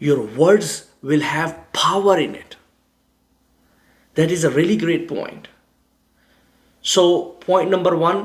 Your words will have power in it. That is a really great point. So, point number 1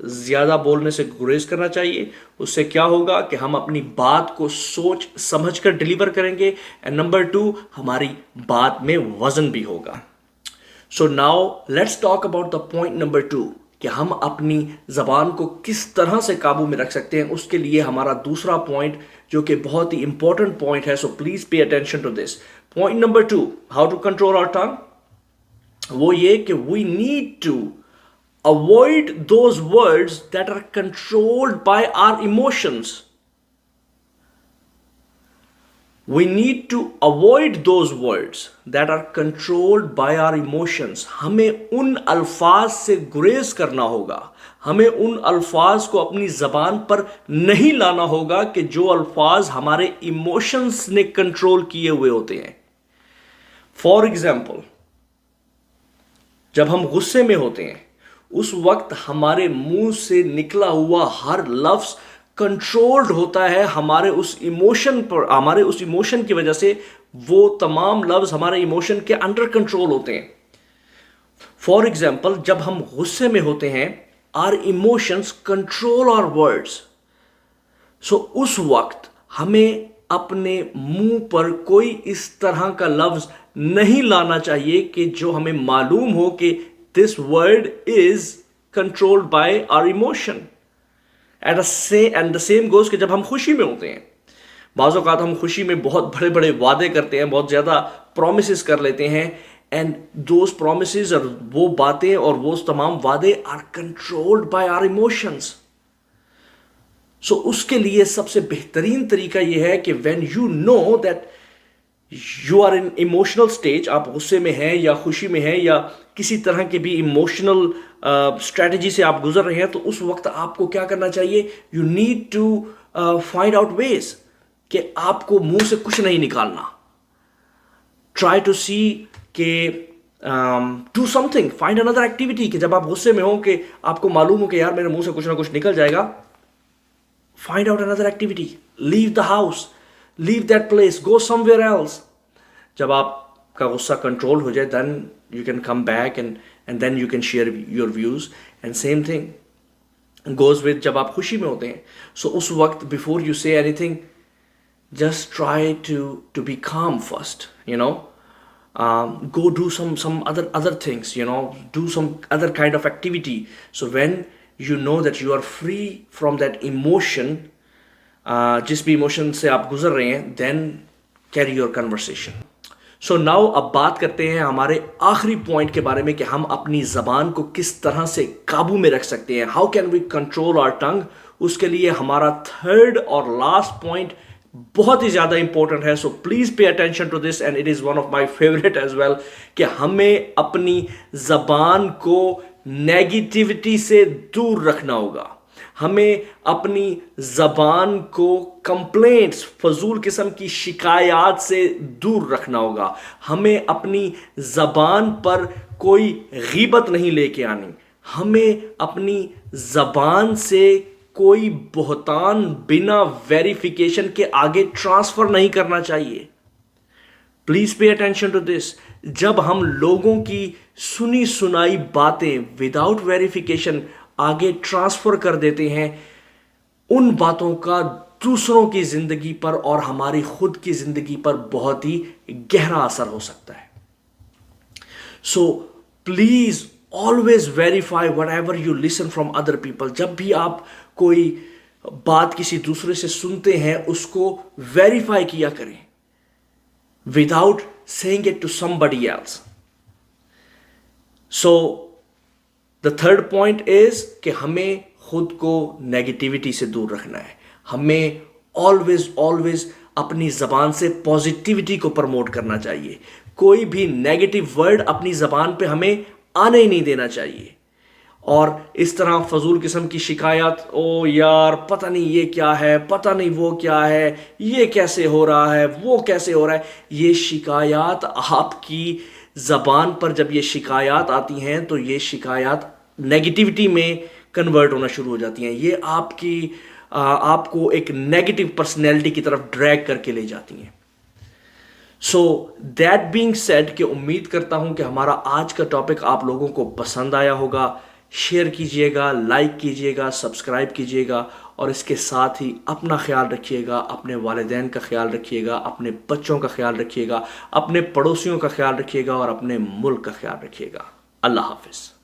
زیادہ بولنے سے گریز کرنا چاہیے. اس سے کیا ہوگا کہ ہم اپنی بات کو سوچ سمجھ کر ڈیلیور کریں گے. اینڈ نمبر 2, ہماری بات میں وزن بھی ہوگا. So now let's talk about the point number 2, کہ ہم اپنی زبان کو کس طرح سے قابو میں رکھ سکتے ہیں. اس کے لیے ہمارا دوسرا پوائنٹ جو کہ بہت ہی امپورٹنٹ پوائنٹ ہے, so please pay attention to this. Point number 2, how to control our tongue, وہ یہ کہ we need to avoid those words that are controlled by our emotions. We need to avoid those words that are controlled by our emotions. ہمیں ان الفاظ سے گریز کرنا ہوگا, ہمیں ان الفاظ کو اپنی زبان پر نہیں لانا ہوگا کہ جو الفاظ ہمارے ایموشنز نے کنٹرول کیے ہوئے ہوتے ہیں. فار ایگزامپل, جب ہم غصے میں ہوتے ہیں اس وقت ہمارے منہ سے نکلا ہوا ہر لفظ کنٹرولڈ ہوتا ہے ہمارے اس ایموشن پر. ہمارے اس ایموشن کی وجہ سے وہ تمام لفظ ہمارے ایموشن کے انڈر کنٹرول ہوتے ہیں. فار ایگزامپل, جب ہم غصے میں ہوتے ہیں our emotions control our words. سو اس وقت ہمیں اپنے منہ پر کوئی اس طرح کا لفظ نہیں لانا چاہیے کہ جو ہمیں معلوم ہو کہ this word is controlled by our emotion. And the same goes کہ جب ہم خوشی میں ہوتے ہیں, بعض اوقات ہم خوشی میں بہت بڑے بڑے وعدے کرتے ہیں, بہت زیادہ پرومسز کر لیتے ہیں, and those promises اور وہ باتیں اور وہ تمام وعدے are controlled by our emotions. سو اس کے لیے سب سے بہترین طریقہ یہ ہے کہ when you know that you are in emotional stage, آپ غصے میں ہیں یا خوشی میں ہیں یا کسی طرح کے بھی ایموشنل اسٹریٹجی سے آپ گزر رہے ہیں, تو اس وقت آپ کو کیا کرنا چاہیے, you need to find out ways کہ آپ کو منہ سے کچھ نہیں نکالنا. ٹرائی ٹو سی کہ do some thing, find another activity, کہ جب آپ غصے میں ہوں کہ آپ کو معلوم ہو کہ یار میرے منہ سے کچھ نہ کچھ نکل جائے گا, فائنڈ آؤٹ اندر activity, leave the house, leave that place, go somewhere else. جب آپ کا غصہ کنٹرول ہو جائے then you can come back and then you can share your views. And same thing goes with جب آپ خوشی میں ہوتے ہیں. سو اس وقت before you say anything just try to be calm first, go do some other things, do some other kind of activity. So when you know that you are free from that emotion, جس بھی emotion سے آپ گزر رہے ہیں, then carry your conversation. So now اب بات کرتے ہیں ہمارے آخری پوائنٹ کے بارے میں کہ ہم اپنی زبان کو کس طرح سے قابو میں رکھ سکتے ہیں. How can we control our tongue? اس کے لیے ہمارا تھرڈ اور لاسٹ پوائنٹ بہت ہی زیادہ امپورٹنٹ ہے. So please pay attention to this and it is one of my favourite as well, کہ ہمیں اپنی زبان کو نیگیٹیوٹی سے دور رکھنا ہوگا. ہمیں اپنی زبان کو کمپلینٹس, فضول قسم کی شکایات سے دور رکھنا ہوگا. ہمیں اپنی زبان پر کوئی غیبت نہیں لے کے آنی. ہمیں اپنی زبان سے کوئی بہتان بنا ویریفیکیشن کے آگے ٹرانسفر نہیں کرنا چاہیے. Please pay attention to this. جب ہم لوگوں کی سنی سنائی باتیں وداؤٹ ویریفیکیشن آگے ٹرانسفر کر دیتے ہیں, ان باتوں کا دوسروں کی زندگی پر اور ہماری خود کی زندگی پر بہت ہی گہرا اثر ہو سکتا ہے. So please always verify whatever you listen from other people. جب بھی آپ کوئی بات کسی دوسرے سے سنتے ہیں اس کو ویریفائی کیا کریں without saying it to somebody else. So the third point is کہ ہمیں خود کو نیگیٹیوٹی سے دور رکھنا ہے. ہمیں always اپنی زبان سے پازیٹیوٹی کو پروموٹ کرنا چاہیے. کوئی بھی نیگیٹو ورڈ اپنی زبان پہ ہمیں آنے ہی نہیں دینا چاہیے. اور اس طرح فضول قسم کی شکایات, او یار پتہ نہیں یہ کیا ہے, پتہ نہیں وہ کیا ہے, یہ کیسے ہو رہا ہے, وہ کیسے ہو رہا ہے, یہ شکایات آپ کی زبان پر جب یہ شکایات آتی ہیں تو یہ شکایات نیگیٹیوٹی میں کنورٹ ہونا شروع ہو جاتی ہیں. یہ آپ کو ایک نیگیٹو پرسنالٹی کی طرف ڈریگ کر کے لے جاتی ہیں. سو دیٹ بینگ سیڈ کہ امید کرتا ہوں کہ ہمارا آج کا ٹاپک آپ لوگوں کو پسند آیا ہوگا. شیئر کیجئے گا، لائک کیجئے گا، سبسکرائب کیجئے گا، اور اس کے ساتھ ہی اپنا خیال رکھیے گا، اپنے والدین کا خیال رکھیے گا، اپنے بچوں کا خیال رکھیے گا، اپنے پڑوسیوں کا خیال رکھیے گا، اور اپنے ملک کا خیال رکھیے گا۔ اللہ حافظ۔